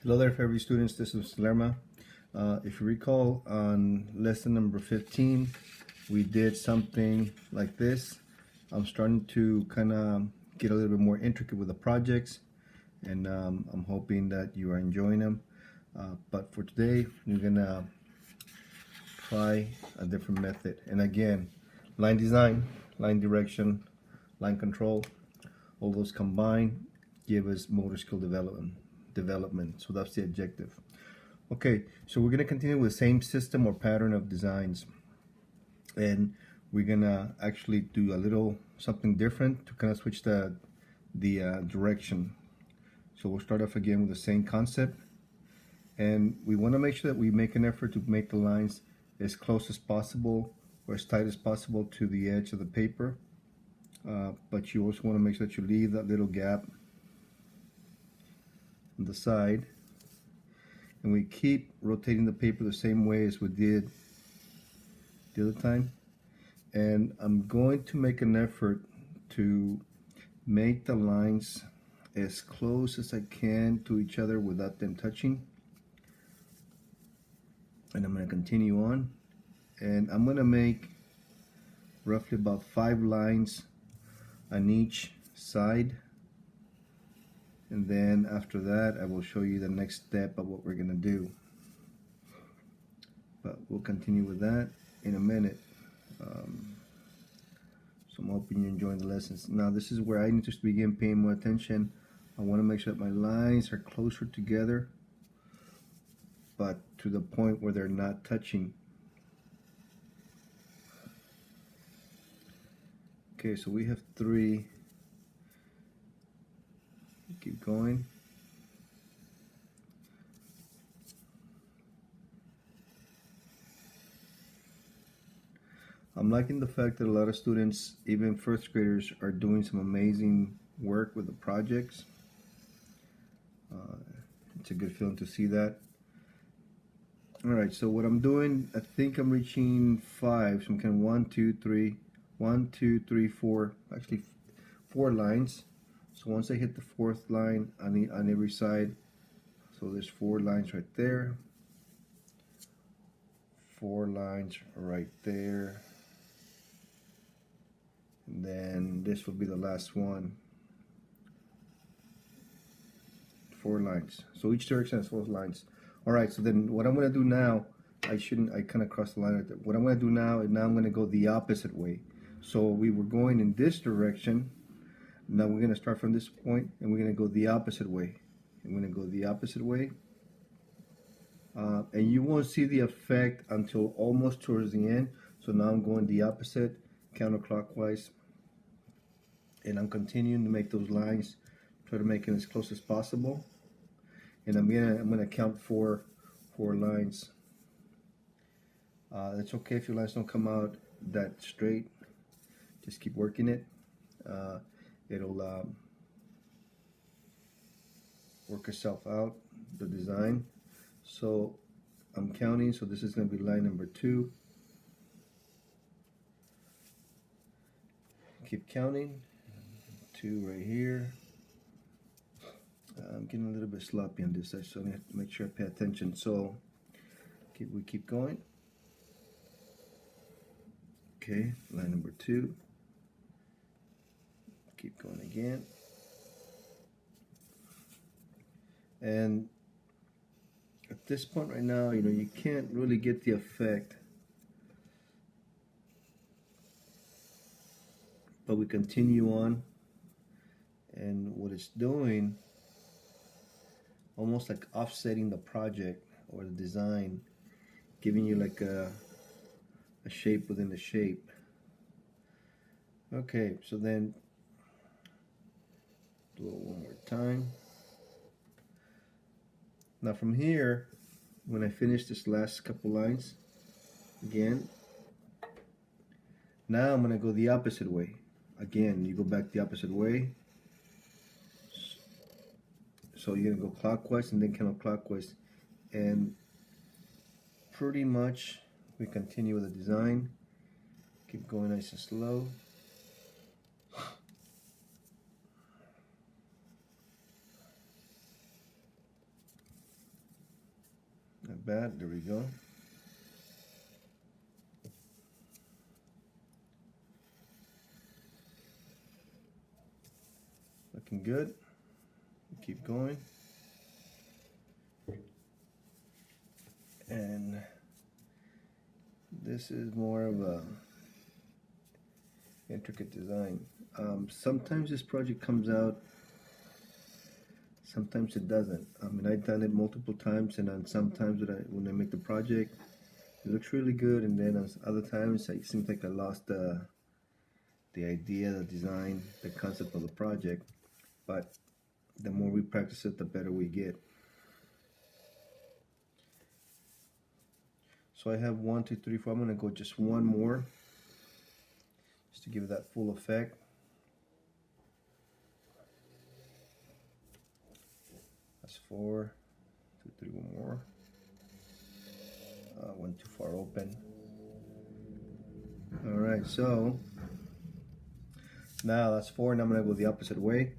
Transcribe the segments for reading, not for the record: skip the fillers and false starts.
Hello there, February students. This is Lerma. If you recall, on lesson number 15, we did something like this. I'm starting to kind of get a little bit more intricate with the projects, and I'm hoping that you are enjoying them. But for today, we're gonna try a different method. And again, line design, line direction, line control, all those combined give us motor skill development. So that's the objective. Okay, so we're gonna continue with the same system or pattern of designs, and we're gonna actually do a little something different to kind of switch the direction. So we'll start off again with the same concept, and we want to make sure that we make an effort to make the lines as close as possible or as tight as possible to the edge of the paper, but you also want to make sure that you leave that little gap on the side, and we keep rotating the paper the same way as we did the other time. And I'm going to make an effort to make the lines as close as I can to each other without them touching. And I'm going to continue on, and I'm going to make roughly about 5 lines on each side. And then after that, I will show you the next step of what we're going to do. But we'll continue with that in a minute. So I'm hoping you're enjoying the lessons. Now this is where I need to begin paying more attention. I want to make sure that my lines are closer together, but to the point where they're not touching. Okay, so we have 3. Keep going. I'm liking the fact that a lot of students, even first graders, are doing some amazing work with the projects. It's a good feeling to see that. Alright, so what I'm doing, I think I'm reaching 5, so I'm kind of 1, 2, 3, 1, 2, 3, 4, actually 4 lines. So once I hit the 4th line on every side, so there's 4 lines right there, 4 lines right there, and then this will be the last one. 4 lines. So each direction has 4 lines. Alright, so then what I'm going to do now, I kind of crossed the line right there. What I'm going to do now is I'm going to go the opposite way. So we were going in this direction. Now we're going to start from this point, and we're going to go the opposite way. I'm going to go the opposite way. And you won't see the effect until almost towards the end. So now I'm going the opposite, counterclockwise. And I'm continuing to make those lines, try to make it as close as possible. And I'm gonna count 4 lines. It's okay if your lines don't come out that straight. Just keep working it. It'll work itself out, the design. So I'm counting, so this is going to be line number 2. Keep counting. 2 right here. I'm getting a little bit sloppy on this, so I have to make sure I pay attention. So we keep going. Okay, line number 2. Keep going again. And at this point right now, you can't really get the effect, but we continue on, and what it's doing, almost like offsetting the project or the design, giving you like a shape within the shape. Okay, so then do it one more time. Now from here, when I finish this last couple lines, again, now I'm going to go the opposite way. Again, you go back the opposite way. So you're going to go clockwise and then counterclockwise. And pretty much we continue with the design. Keep going nice and slow. Not bad, there we go. Looking good. Keep going. And this is more of a intricate design. Sometimes this project comes out, sometimes it doesn't. I mean, I've done it multiple times, and then sometimes when I make the project, it looks really good, and then other times it seems like I lost the idea, the design, the concept of the project. But the more we practice it, the better we get. So I have 1, 2, 3, 4. I'm gonna go just one more, just to give it that full effect. That's 4, 2, 3, one more. One too far open. All right, so now that's 4, and I'm gonna go the opposite way.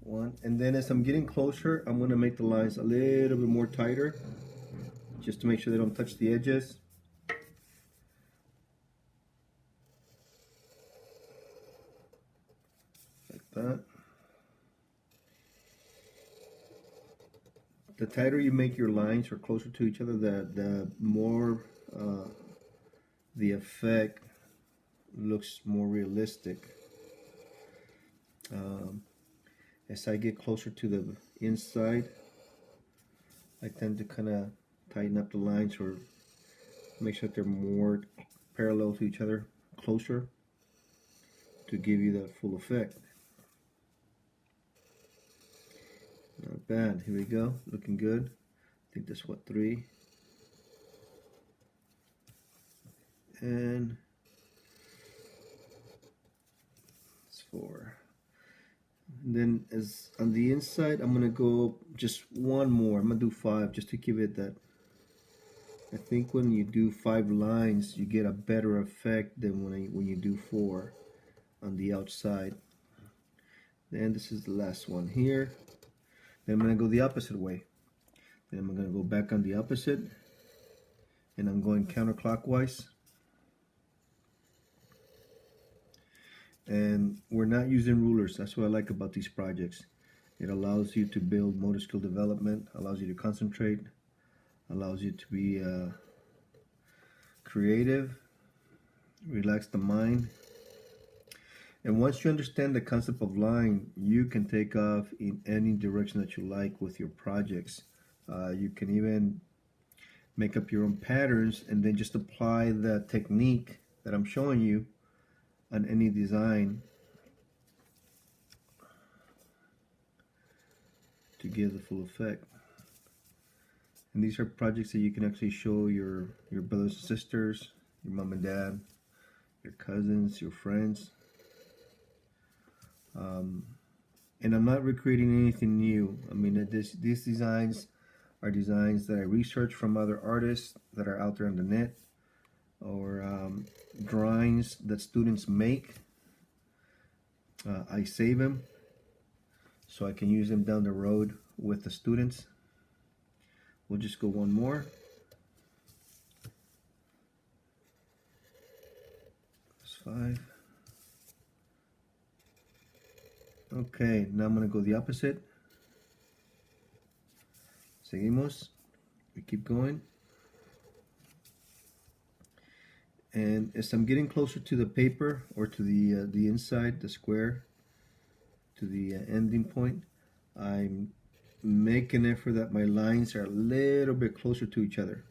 1, and then as I'm getting closer, I'm gonna make the lines a little bit more tighter, just to make sure they don't touch the edges. Like that. The tighter you make your lines or closer to each other, the more the effect looks more realistic. As I get closer to the inside, I tend to kind of tighten up the lines or make sure that they're more parallel to each other, closer, to give you that full effect. Not bad. Here we go. Looking good. I think that's what, 3. And it's 4. And then as on the inside, I'm gonna go just one more. I'm gonna do 5 just to give it that. I think when you do 5 lines, you get a better effect than when you do 4 on the outside. Then this is the last one here. Then I'm gonna go the opposite way. Then I'm gonna go back on the opposite, and I'm going counterclockwise. And we're not using rulers. That's what I like about these projects. It allows you to build motor skill development, allows you to concentrate, allows you to be creative, relax the mind. And once you understand the concept of line, you can take off in any direction that you like with your projects. You can even make up your own patterns and then just apply the technique that I'm showing you on any design to give the full effect. And these are projects that you can actually show your brothers and sisters, your mom and dad, your cousins, your friends. And I'm not recreating anything new. I mean, these designs are designs that I research from other artists that are out there on the net, or drawings that students make. I save them so I can use them down the road with the students. We'll just go one more. That's 5. Okay, now I'm going to go the opposite. Seguimos. We keep going. And as I'm getting closer to the paper, or to the inside, the square, to the ending point, I'm making an effort that my lines are a little bit closer to each other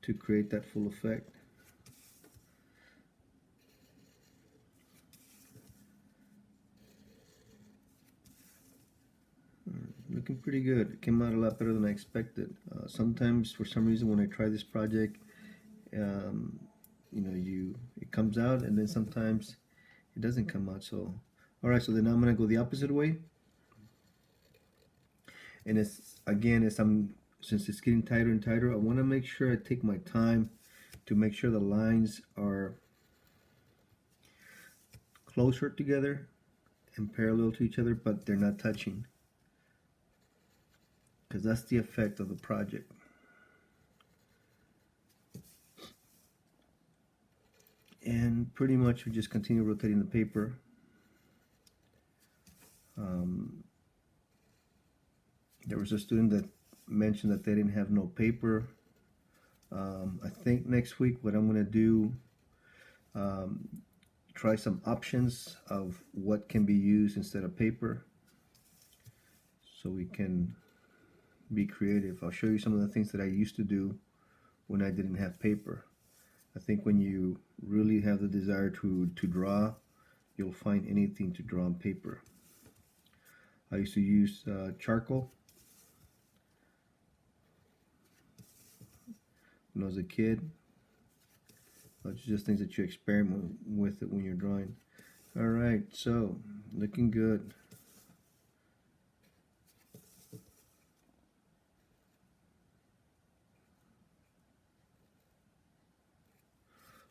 to create that full effect. Looking pretty good. It came out a lot better than I expected. Sometimes, for some reason, when I try this project, it comes out, and then sometimes it doesn't come out. So, all right. So then I'm gonna go the opposite way. And since it's getting tighter and tighter, I want to make sure I take my time to make sure the lines are closer together and parallel to each other, but they're not touching, because that's the effect of the project. And pretty much we just continue rotating the paper. There was a student that mentioned that they didn't have no paper. I think next week what I'm going to do, try some options of what can be used instead of paper, so we can be creative. I'll show you some of the things that I used to do when I didn't have paper. I think when you really have the desire to draw, you'll find anything to draw on paper. I used to use charcoal when I was a kid. It's just things that you experiment with it when you're drawing. Alright, so looking good.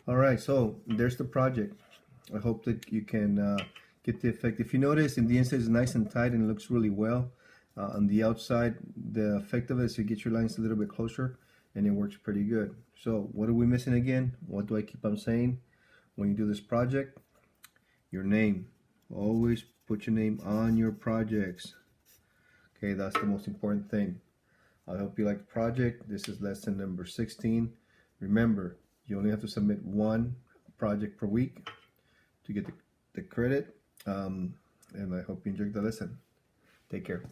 Alright, so there's the project. I hope that you can get the effect. If you notice, in the inside it's nice and tight and it looks really well. On the outside, the effect of it is you get your lines a little bit closer and it works pretty good. So what are we missing again? What do I keep on saying when you do this project? Your name. Always put your name on your projects. Okay, that's the most important thing. I hope you like the project. This is lesson number 16. Remember, you only have to submit one project per week to get the credit. And I hope you enjoyed the lesson. Take care.